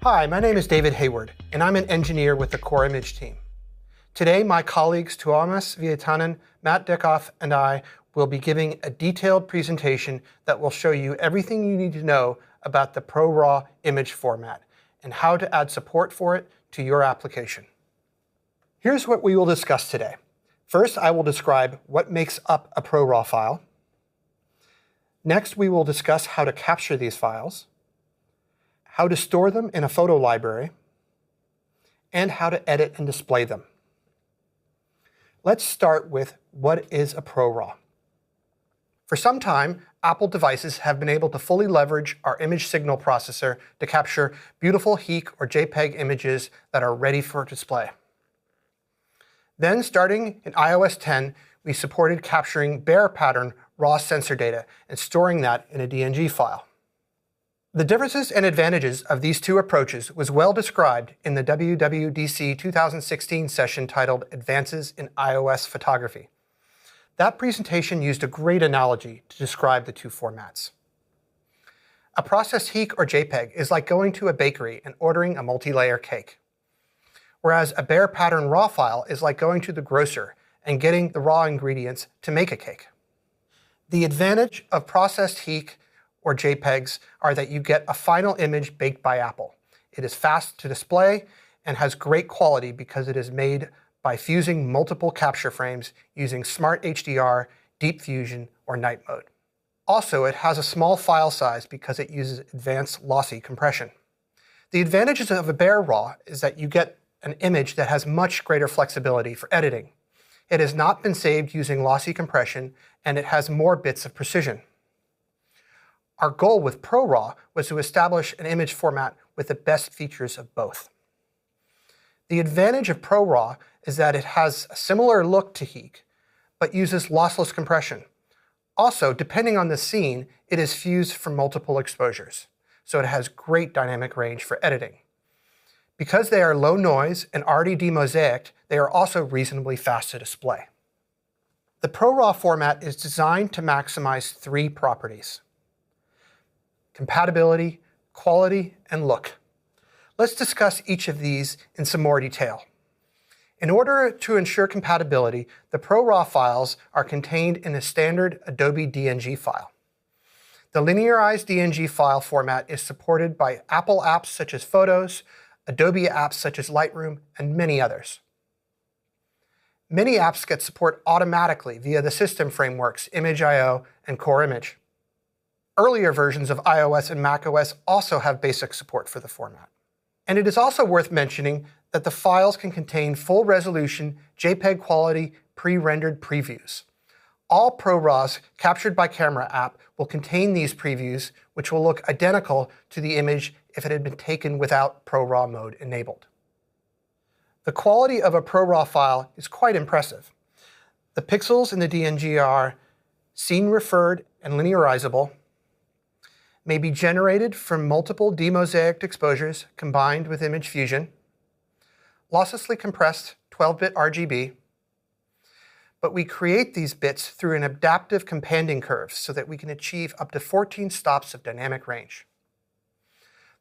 Hi, my name is David Hayward, and I'm an engineer with the Core Image team. Today, my colleagues Tuomas Viitanen, Matt Dickoff, and I will be giving a detailed presentation that will show you everything you need to know about the ProRAW image format and how to add support for it to your application. Here's what we will discuss today. First, I will describe what makes up a ProRAW file. Next, we will discuss how to capture these files, how to store them in a photo library, and how to edit and display them. Let's start with what is a ProRAW. For some time, Apple devices have been able to fully leverage our image signal processor to capture beautiful HEIC or JPEG images that are ready for display. Then, starting in iOS 10, we supported capturing bare pattern raw sensor data and storing that in a DNG file. The differences and advantages of these two approaches was well described in the WWDC21 session titled Advances in iOS Photography. That presentation used a great analogy to describe the two formats. A processed HEIC or JPEG is like going to a bakery and ordering a multi-layer cake, whereas a bare pattern RAW file is like going to the grocer and getting the raw ingredients to make a cake. The advantage of processed HEIC or JPEGs are that you get a final image baked by Apple. It is fast to display and has great quality because it is made by fusing multiple capture frames using Smart HDR, Deep Fusion, or Night Mode. Also, it has a small file size because it uses advanced lossy compression. The advantages of a bare RAW is that you get an image that has much greater flexibility for editing. It has not been saved using lossy compression, and it has more bits of precision. Our goal with ProRAW was to establish an image format with the best features of both. The advantage of ProRAW is that it has a similar look to HEIC, but uses lossless compression. Also, depending on the scene, it is fused from multiple exposures, so it has great dynamic range for editing. Because they are low noise and already demosaicked, they are also reasonably fast to display. The ProRAW format is designed to maximize three properties: compatibility, quality, and look. Let's discuss each of these in some more detail. In order to ensure compatibility, the ProRAW files are contained in a standard Adobe DNG file. The linearized DNG file format is supported by Apple apps such as Photos, Adobe apps such as Lightroom, and many others. Many apps get support automatically via the system frameworks Image.io and Core Image. Earlier versions of iOS and macOS also have basic support for the format. And it is also worth mentioning that the files can contain full-resolution, JPEG quality, pre-rendered previews. All ProRAWs captured by Camera app will contain these previews, which will look identical to the image if it had been taken without ProRAW mode enabled. The quality of a ProRAW file is quite impressive. The pixels in the DNG are scene-referred and linearizable, may be generated from multiple demosaicked exposures combined with image fusion, losslessly compressed 12-bit RGB, but we create these bits through an adaptive companding curve so that we can achieve up to 14 stops of dynamic range.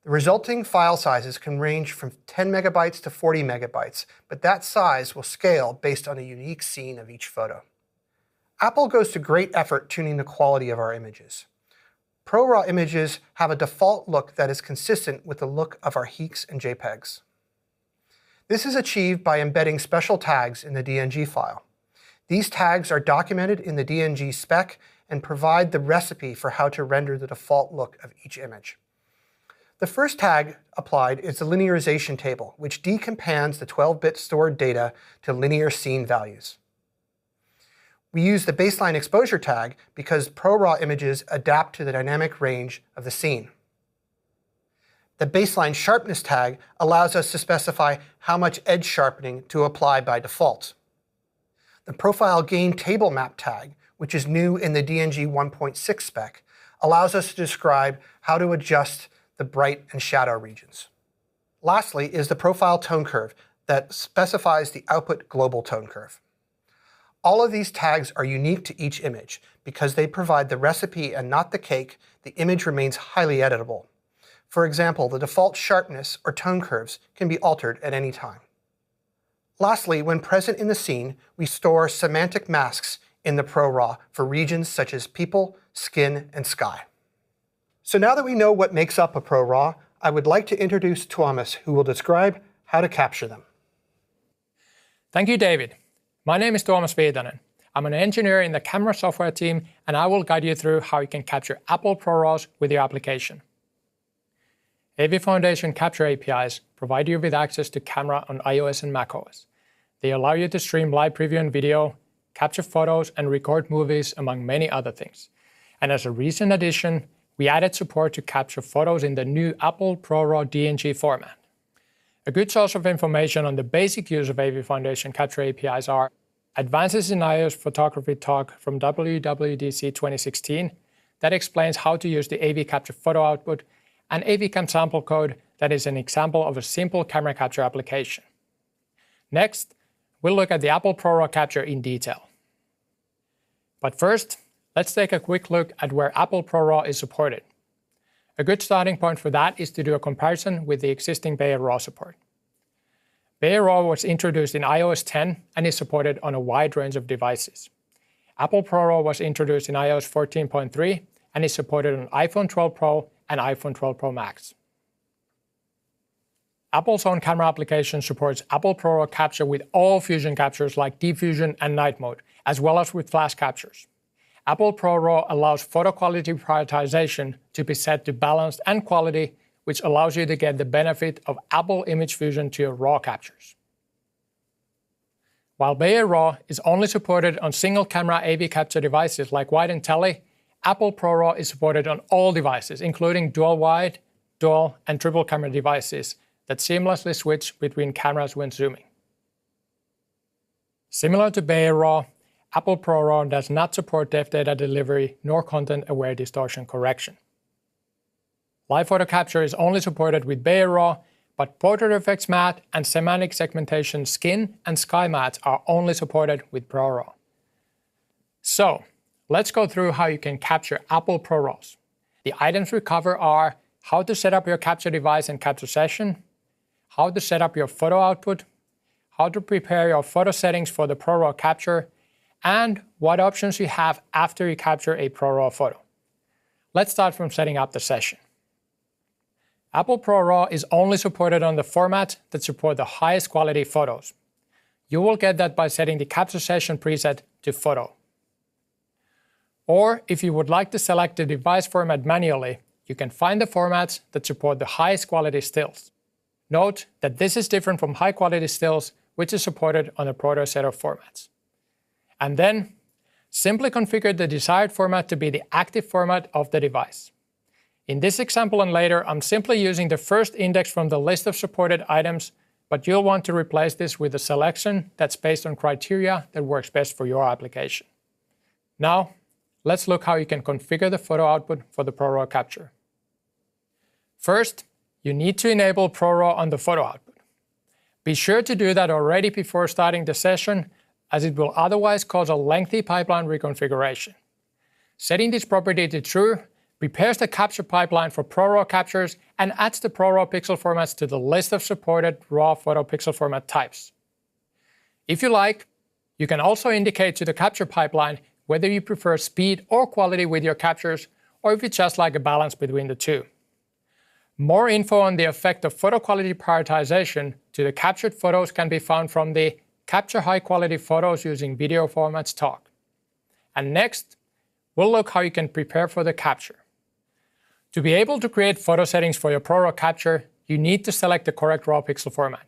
The resulting file sizes can range from 10 megabytes to 40 megabytes, but that size will scale based on a unique scene of each photo. Apple goes to great effort tuning the quality of our images. ProRAW images have a default look that is consistent with the look of our HEICs and JPEGs. This is achieved by embedding special tags in the DNG file. These tags are documented in the DNG spec and provide the recipe for how to render the default look of each image. The first tag applied is the linearization table, which decompands the 12-bit stored data to linear scene values. We use the baseline exposure tag because ProRAW images adapt to the dynamic range of the scene. The baseline sharpness tag allows us to specify how much edge sharpening to apply by default. The profile gain table map tag, which is new in the DNG 1.6 spec, allows us to describe how to adjust the bright and shadow regions. Lastly is the profile tone curve that specifies the output global tone curve. All of these tags are unique to each image. Because they provide the recipe and not the cake, the image remains highly editable. For example, the default sharpness or tone curves can be altered at any time. Lastly, when present in the scene, we store semantic masks in the ProRAW for regions such as people, skin, and sky. So now that we know what makes up a ProRAW, I would like to introduce Tuomas, who will describe how to capture them. Thank you, David. My name is Tuomas Viitanen. I'm an engineer in the camera software team, and I will guide you through how you can capture Apple ProRAWs with your application. AVFoundation capture APIs provide you with access to camera on iOS and macOS. They allow you to stream live preview and video, capture photos, and record movies, among many other things. And as a recent addition, we added support to capture photos in the new Apple ProRAW DNG format. A good source of information on the basic use of AVFoundation capture APIs are Advances in iOS Photography talk from WWDC21 that explains how to use the AV Capture photo output, and AVCam sample code that is an example of a simple camera capture application. Next, we'll look at the Apple ProRAW capture in detail. But first, let's take a quick look at where Apple ProRAW is supported. A good starting point for that is to do a comparison with the existing BayRAW support. BayRAW was introduced in iOS 10 and is supported on a wide range of devices. Apple ProRAW was introduced in iOS 14.3 and is supported on iPhone 12 Pro and iPhone 12 Pro Max. Apple's own camera application supports Apple ProRAW capture with all fusion captures like Deep Fusion and Night Mode, as well as with flash captures. Apple ProRAW allows photo quality prioritization to be set to balanced and quality, which allows you to get the benefit of Apple Image Fusion to your RAW captures. While BayRAW is only supported on single-camera AV capture devices like wide and tele, Apple ProRAW is supported on all devices, including dual-wide, dual, and triple-camera devices that seamlessly switch between cameras when zooming. Similar to BayRAW, Apple ProRAW does not support depth data delivery nor content-aware distortion correction. Live photo capture is only supported with BayRAW, but portrait effects matte and semantic segmentation skin and sky mattes are only supported with ProRAW. So, let's go through how you can capture Apple ProRAWs. The items we cover are how to set up your capture device and capture session, how to set up your photo output, how to prepare your photo settings for the ProRAW capture, and what options you have after you capture a ProRAW photo. Let's start from setting up the session. Apple ProRAW is only supported on the formats that support the highest quality photos. You will get that by setting the capture session preset to photo. Or if you would like to select the device format manually, you can find the formats that support the highest quality stills. Note that this is different from high quality stills, which is supported on a broader set of formats. And then, simply configure the desired format to be the active format of the device. In this example and later, I'm simply using the first index from the list of supported items, but you'll want to replace this with a selection that's based on criteria that works best for your application. Now, let's look how you can configure the photo output for the ProRAW capture. First, you need to enable ProRAW on the photo output. Be sure to do that already before starting the session, as it will otherwise cause a lengthy pipeline reconfiguration. Setting this property to true prepares the capture pipeline for ProRAW captures and adds the ProRAW pixel formats to the list of supported RAW photo pixel format types. If you like, you can also indicate to the capture pipeline whether you prefer speed or quality with your captures, or if you just like a balance between the two. More info on the effect of photo quality prioritization to the captured photos can be found from the Capture High Quality Photos Using Video Formats talk. And next, we'll look how you can prepare for the capture. To be able to create photo settings for your ProRAW capture, you need to select the correct RAW pixel format.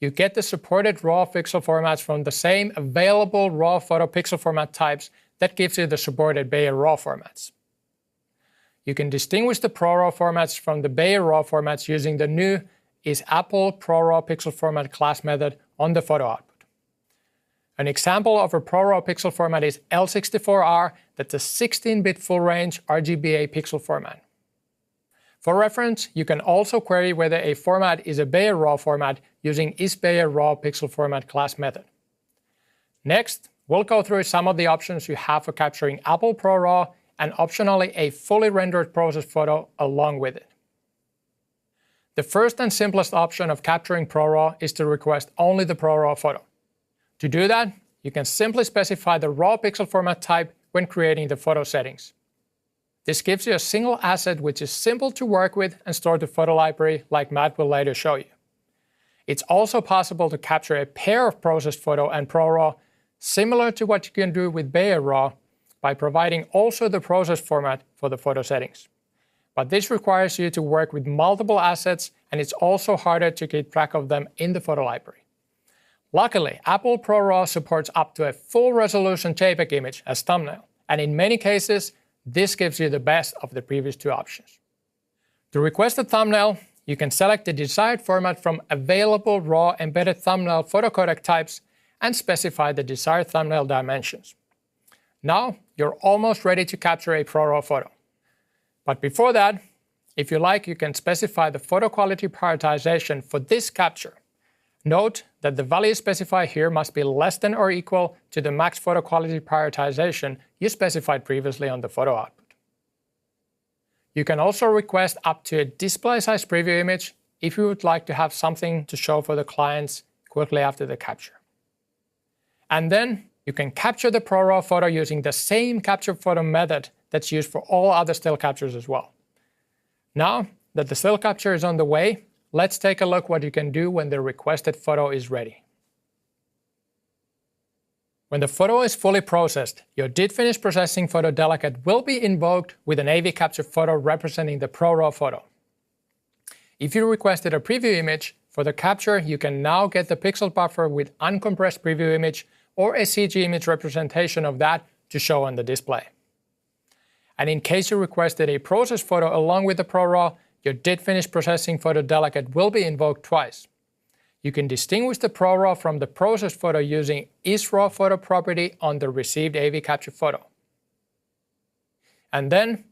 You get the supported RAW pixel formats from the same available RAW photo pixel format types that gives you the supported BayRAW formats. You can distinguish the ProRAW formats from the BayRAW formats using the new isApple ProRAW pixel format class method on the photo output. An example of a ProRAW pixel format is L64R, that's a 16-bit full-range RGBA pixel format. For reference, you can also query whether a format is a BayRAW format using isBayRAW pixel format class method. Next, we'll go through some of the options you have for capturing Apple ProRAW and optionally a fully rendered process photo along with it. The first and simplest option of capturing ProRAW is to request only the ProRAW photo. To do that, you can simply specify the raw pixel format type when creating the photo settings. This gives you a single asset which is simple to work with and store to photo library, like Matt will later show you. It's also possible to capture a pair of processed photo and ProRAW, similar to what you can do with Bayer RAW, by providing also the processed format for the photo settings. But this requires you to work with multiple assets, and it's also harder to keep track of them in the photo library. Luckily, Apple ProRAW supports up to a full resolution JPEG image as thumbnail, and in many cases, this gives you the best of the previous two options. To request a thumbnail, you can select the desired format from available raw embedded thumbnail photo codec types and specify the desired thumbnail dimensions. Now, you're almost ready to capture a ProRAW photo. But before that, if you like, you can specify the photo quality prioritization for this capture. Note that the value specified here must be less than or equal to the max photo quality prioritization you specified previously on the photo output. You can also request up to a display size preview image if you would like to have something to show for the clients quickly after the capture. And then you can capture the ProRAW photo using the same capture photo method that's used for all other still captures as well. Now that the still capture is on the way, let's take a look what you can do when the requested photo is ready. When the photo is fully processed, your did-finish processing photo delegate will be invoked with an AV capture photo representing the ProRAW photo. If you requested a preview image for the capture, you can now get the pixel buffer with uncompressed preview image or a CG image representation of that to show on the display. And in case you requested a processed photo along with the ProRAW, your did-finish processing photo delegate will be invoked twice. You can distinguish the ProRAW from the processed photo using isRAW property on the received AV capture photo. And then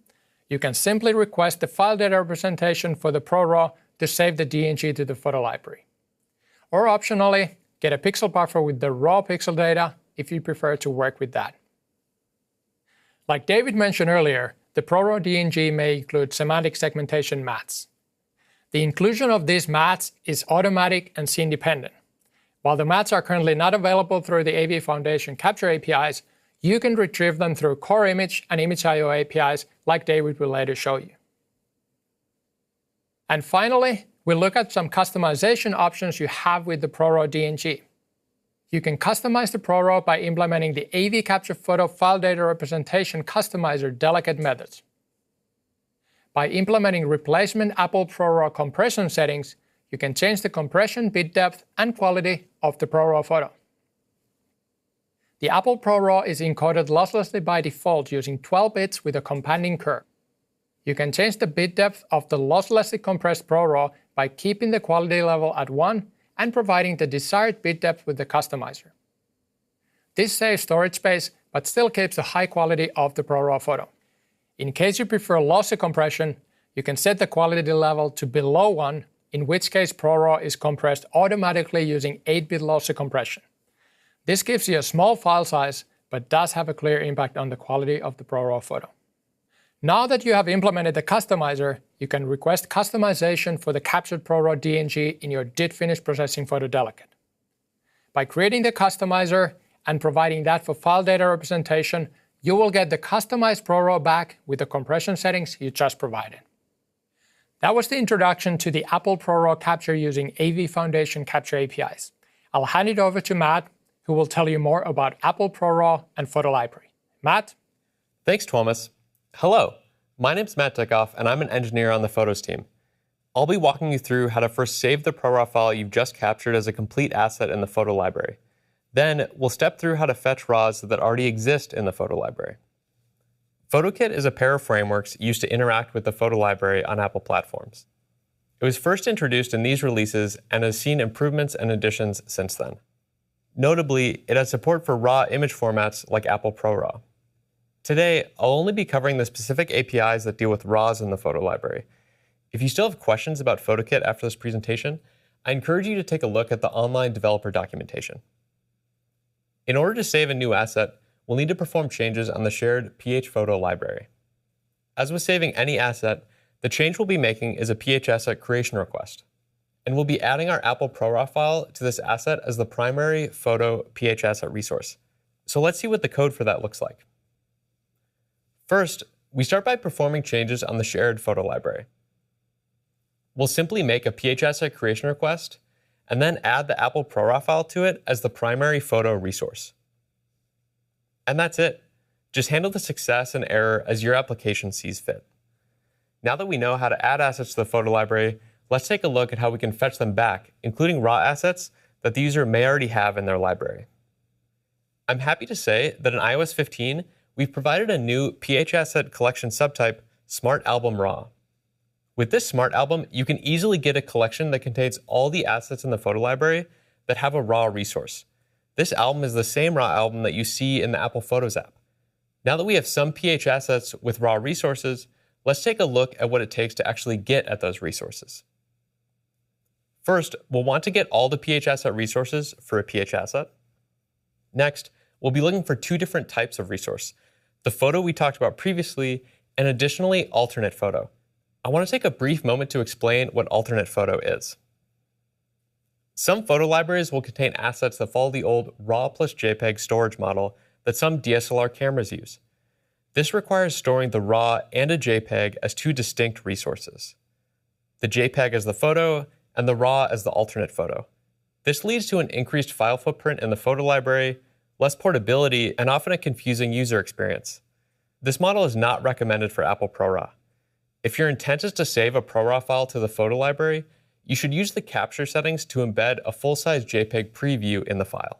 you can simply request the file data representation for the ProRAW to save the DNG to the photo library. Or optionally, get a pixel buffer with the raw pixel data if you prefer to work with that. Like David mentioned earlier, the ProRAW DNG may include semantic segmentation mattes. The inclusion of these mattes is automatic and scene dependent. While the mattes are currently not available through the AVFoundation capture APIs, you can retrieve them through Core Image and Image.io APIs like David will later show you. And finally, we'll look at some customization options you have with the ProRAW DNG. You can customize the ProRAW by implementing the AV Capture Photo File Data Representation Customizer delegate methods. By implementing replacement Apple ProRAW compression settings, you can change the compression, bit depth, and quality of the ProRAW photo. The Apple ProRAW is encoded losslessly by default using 12 bits with a companding curve. You can change the bit depth of the losslessly compressed ProRAW by keeping the quality level at 1 and providing the desired bit depth with the customizer. This saves storage space, but still keeps the high quality of the ProRAW photo. In case you prefer lossy compression, you can set the quality level to below 1, in which case ProRAW is compressed automatically using 8-bit lossy compression. This gives you a small file size, but does have a clear impact on the quality of the ProRAW photo. Now that you have implemented the customizer, you can request customization for the captured ProRAW DNG in your did-finish processing photo delegate. By creating the customizer and providing that for file data representation, you will get the customized ProRAW back with the compression settings you just provided. That was the introduction to the Apple ProRAW capture using AVFoundation capture APIs. I'll hand it over to Matt, who will tell you more about Apple ProRAW and Photo Library. Matt? Thanks, Tuomas. Hello, my name's Matt Dickoff, and I'm an engineer on the Photos team. I'll be walking you through how to first save the ProRAW file you've just captured as a complete asset in the photo library. Then, we'll step through how to fetch RAWs that already exist in the photo library. PhotoKit is a pair of frameworks used to interact with the photo library on Apple platforms. It was first introduced in these releases and has seen improvements and additions since then. Notably, it has support for raw image formats like Apple ProRAW. Today, I'll only be covering the specific APIs that deal with RAWs in the photo library. If you still have questions about PhotoKit after this presentation, I encourage you to take a look at the online developer documentation. In order to save a new asset, we'll need to perform changes on the shared PHPhoto library. As with saving any asset, The change we'll be making is a PHAsset creation request. And we'll be adding our Apple ProRAW file to this asset as the primary photo PHAsset resource. So let's see what the code for that looks like. First, we start by performing changes on the shared photo library. We'll simply make a PHAsset creation request and then add the Apple ProRAW file to it as the primary photo resource. And that's it. Just handle the success and error as your application sees fit. Now that we know how to add assets to the photo library, let's take a look at how we can fetch them back, including raw assets that the user may already have in their library. I'm happy to say that in iOS 15, we've provided a new PHAsset collection subtype, Smart Album Raw. With this Smart Album, you can easily get a collection that contains all the assets in the photo library that have a raw resource. This album is the same raw album that you see in the Apple Photos app. Now that we have some PHAssets with raw resources, let's take a look at what it takes to actually get at those resources. First, we'll want to get all the PHAsset resources for a PHAsset. Next, we'll be looking for two different types of resource, the photo we talked about previously, and additionally, alternate photo. I want to take a brief moment to explain what alternate photo is. Some photo libraries will contain assets that follow the old RAW plus JPEG storage model that some DSLR cameras use. This requires storing the RAW and a JPEG as two distinct resources. The JPEG as the photo, and the RAW as the alternate photo. This leads to an increased file footprint in the photo library, less portability, and often a confusing user experience. This model is not recommended for Apple ProRAW. If your intent is to save a ProRAW file to the photo library, you should use the capture settings to embed a full-size JPEG preview in the file.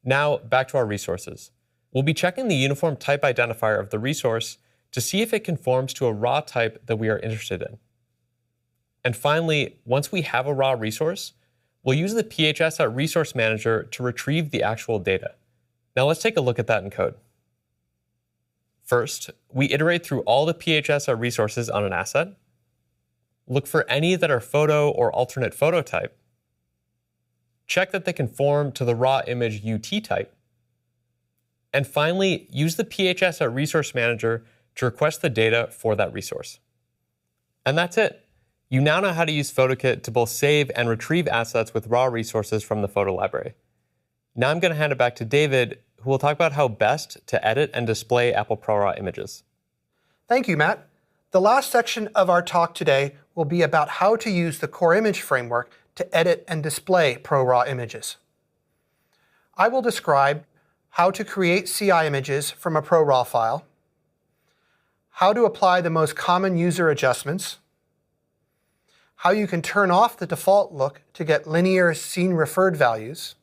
Now, back to our resources. We'll be checking the uniform type identifier of the resource to see if it conforms to a raw type that we are interested in. And finally, once we have a raw resource, we'll use the PHAsset Resource Manager to retrieve the actual data. Now let's take a look at that in code. First, we iterate through all the PHAsset resources on an asset, look for any that are photo or alternate photo type, check that they conform to the raw image UT type, and finally, use the PHAsset Resource Manager to request the data for that resource. And that's it. You now know how to use PhotoKit to both save and retrieve assets with raw resources from the photo library. Now I'm going to hand it back to David, who will talk about how best to edit and display Apple ProRAW images. Thank you, Matt. The last section of our talk today will be about how to use the Core Image Framework to edit and display ProRAW images. I will describe how to create CI images from a ProRAW file, how to apply the most common user adjustments, how you can turn off the default look to get linear scene referred values,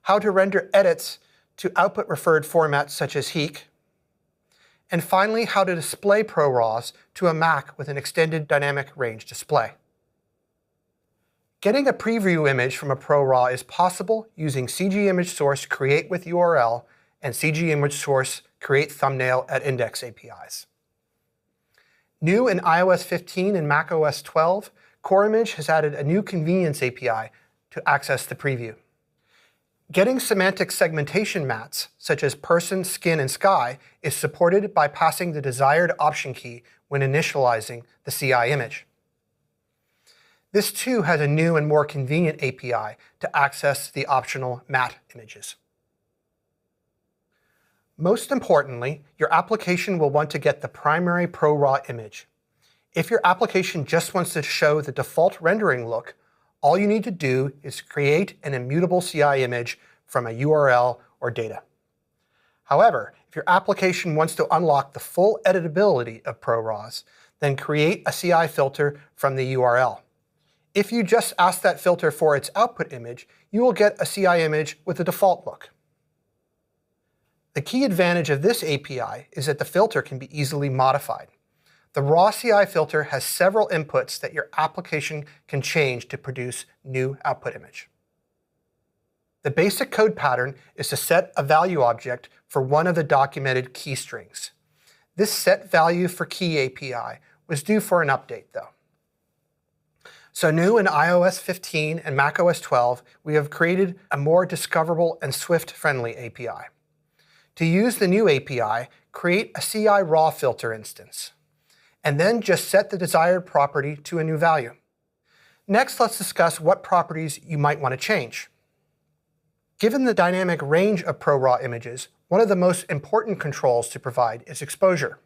how to render edits to output referred formats such as HEIC, and finally, how to display ProRAWs to a Mac with an extended dynamic range display. Getting a preview image from a ProRAW is possible using CG Image Source Create with URL and CG Image Source Create Thumbnail at Index APIs. New in iOS 15 and macOS 12, Core Image has added a new convenience API to access the preview. Getting semantic segmentation mats, such as person, skin, and sky, is supported by passing the desired option key when initializing the CI image. This too has a new and more convenient API to access the optional matte images. Most importantly, your application will want to get the primary ProRAW image. If your application just wants to show the default rendering look, all you need to do is create an immutable CI image from a URL or data. However, if your application wants to unlock the full editability of ProRAWs, then create a CI filter from the URL. If you just ask that filter for its output image, you will get a CI image with a default look. The key advantage of this API is that the filter can be easily modified. The raw CI filter has several inputs that your application can change to produce new output image. The basic code pattern is to set a value object for one of the documented key strings. This set value for key API was due for an update though. So new in iOS 15 and macOS 12, we have created a more discoverable and Swift-friendly API. To use the new API, create a CI raw filter instance. and then just set the desired property to a new value. Next, let's discuss what properties you might want to change. Given the dynamic range of ProRAW images, one of the most important controls to provide is exposure.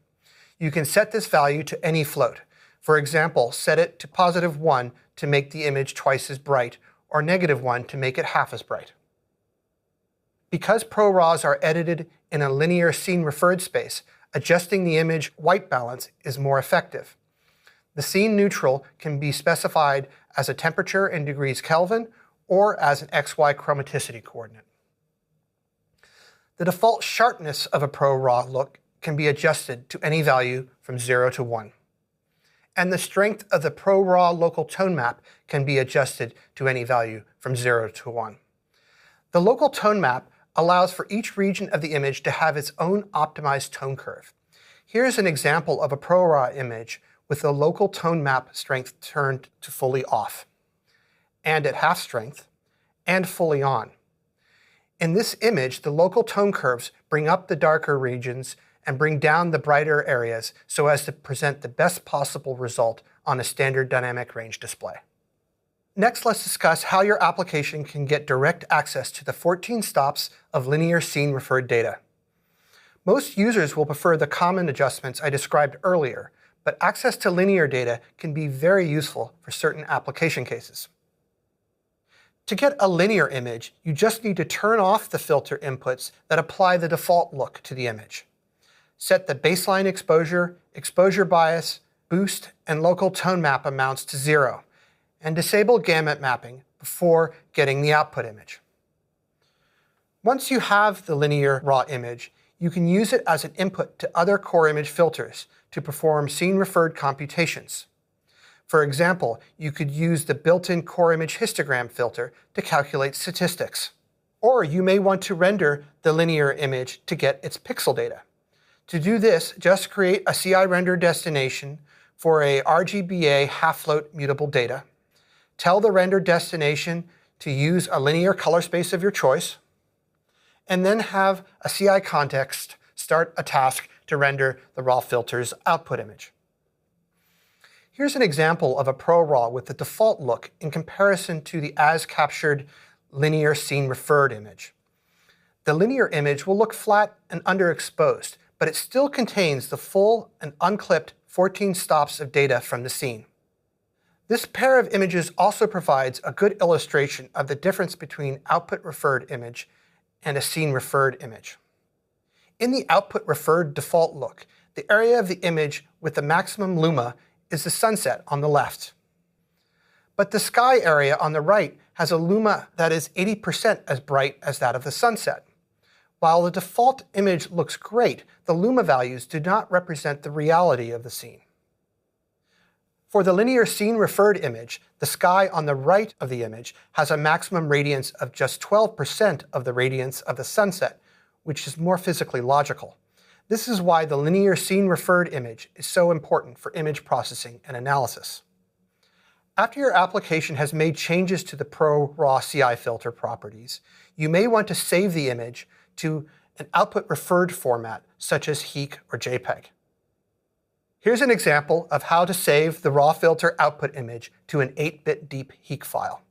You can set this value to any float. For example, set it to +1 to make the image twice as bright, or -1 to make it half as bright. Because ProRAWs are edited in a linear scene referred space, adjusting the image white balance is more effective. The scene neutral can be specified as a temperature in degrees Kelvin or as an XY chromaticity coordinate. The default sharpness of a ProRAW look can be adjusted to any value from 0 to 1. And the strength of the ProRAW local tone map can be adjusted to any value from 0 to 1. The local tone map allows for each region of the image to have its own optimized tone curve. Here's an example of a ProRAW image with the local tone map strength turned to fully off, and at half strength, and fully on. In this image, the local tone curves bring up the darker regions and bring down the brighter areas so as to present the best possible result on a standard dynamic range display. Next, let's discuss how your application can get direct access to the 14 stops of linear scene referred data. Most users will prefer the common adjustments I described earlier, but access to linear data can be very useful for certain application cases. To get a linear image, you just need to turn off the filter inputs that apply the default look to the image. Set the baseline exposure, exposure bias, boost, and local tone map amounts to 0, and disable gamut mapping before getting the output image. Once you have the linear raw image, you can use it as an input to other core image filters to perform scene-referred computations. For example, you could use the built-in core image histogram filter to calculate statistics. Or you may want to render the linear image to get its pixel data. To do this, just create a CI render destination for a RGBA half-float mutable data. Tell the render destination to use a linear color space of your choice, and then have a CI context start a task to render the raw filter's output image. Here's an example of a ProRAW with the default look in comparison to the as-captured linear scene referred image. The linear image will look flat and underexposed, but it still contains the full and unclipped 14 stops of data from the scene. This pair of images also provides a good illustration of the difference between output referred image and a scene referred image. In the output referred default look, the area of the image with the maximum luma is the sunset on the left. But the sky area on the right has a luma that is 80% as bright as that of the sunset. While the default image looks great, the luma values do not represent the reality of the scene. For the linear scene referred image, the sky on the right of the image has a maximum radiance of just 12% of the radiance of the sunset, which is more physically logical. This is why the linear scene referred image is so important for image processing and analysis. After your application has made changes to the ProRAW CI filter properties, you may want to save the image to an output referred format, such as HEIC or JPEG. Here's an example of how to save the raw filter output image to an 8-bit deep HEIC file.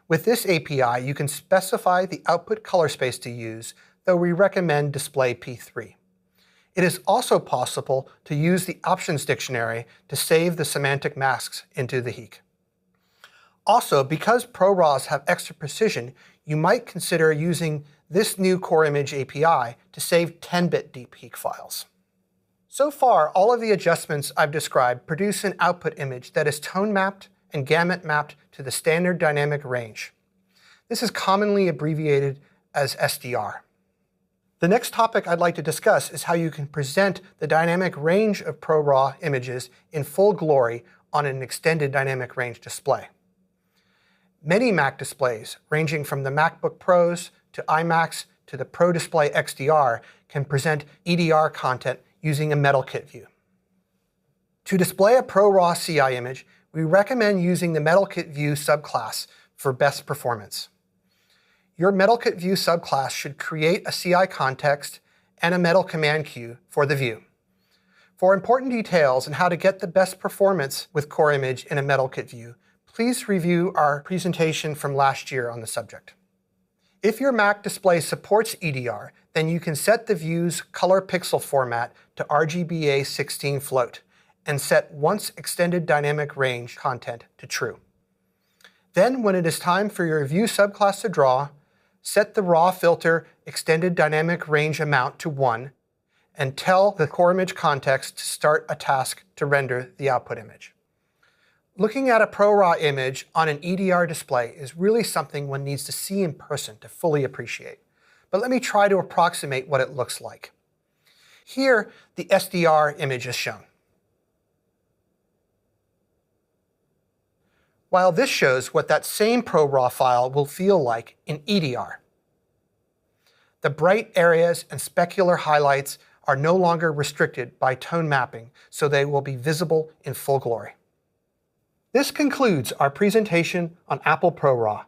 With this API, you can specify the output color space to use, though we recommend display P3. It is also possible to use the options dictionary to save the semantic masks into the HEIC. Also, because ProRAWs have extra precision, you might consider using this new Core Image API to save 10-bit deep HEIC files. So far, all of the adjustments I've described produce an output image that is tone mapped and gamut mapped to the standard dynamic range. This is commonly abbreviated as SDR. The next topic I'd like to discuss is how you can present the dynamic range of ProRAW images in full glory on an extended dynamic range display. Many Mac displays, ranging from the MacBook Pros to iMacs to the Pro Display XDR, can present EDR content using a MetalKit view. To display a ProRAW CI image, we recommend using the MetalKit view subclass for best performance. Your MetalKit view subclass should create a CI context and a metal command queue for the view. For important details on how to get the best performance with Core Image in a MetalKit view, please review our presentation from last year on the subject. If your Mac display supports EDR, then you can set the view's color pixel format to RGBA 16 float and set once extended dynamic range content to true. Then, when it is time for your view subclass to draw, set the raw filter extended dynamic range amount to 1 and tell the Core Image context to start a task to render the output image. Looking at a ProRAW image on an EDR display is really something one needs to see in person to fully appreciate. But let me try to approximate what it looks like. Here, the SDR image is shown. While this shows what that same ProRAW file will feel like in EDR. The bright areas and specular highlights are no longer restricted by tone mapping, so they will be visible in full glory. This concludes our presentation on Apple ProRAW.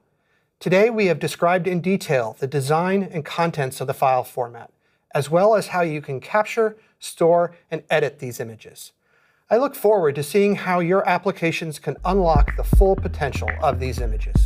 Today we have described in detail the design and contents of the file format, as well as how you can capture, store, and edit these images. I look forward to seeing how your applications can unlock the full potential of these images.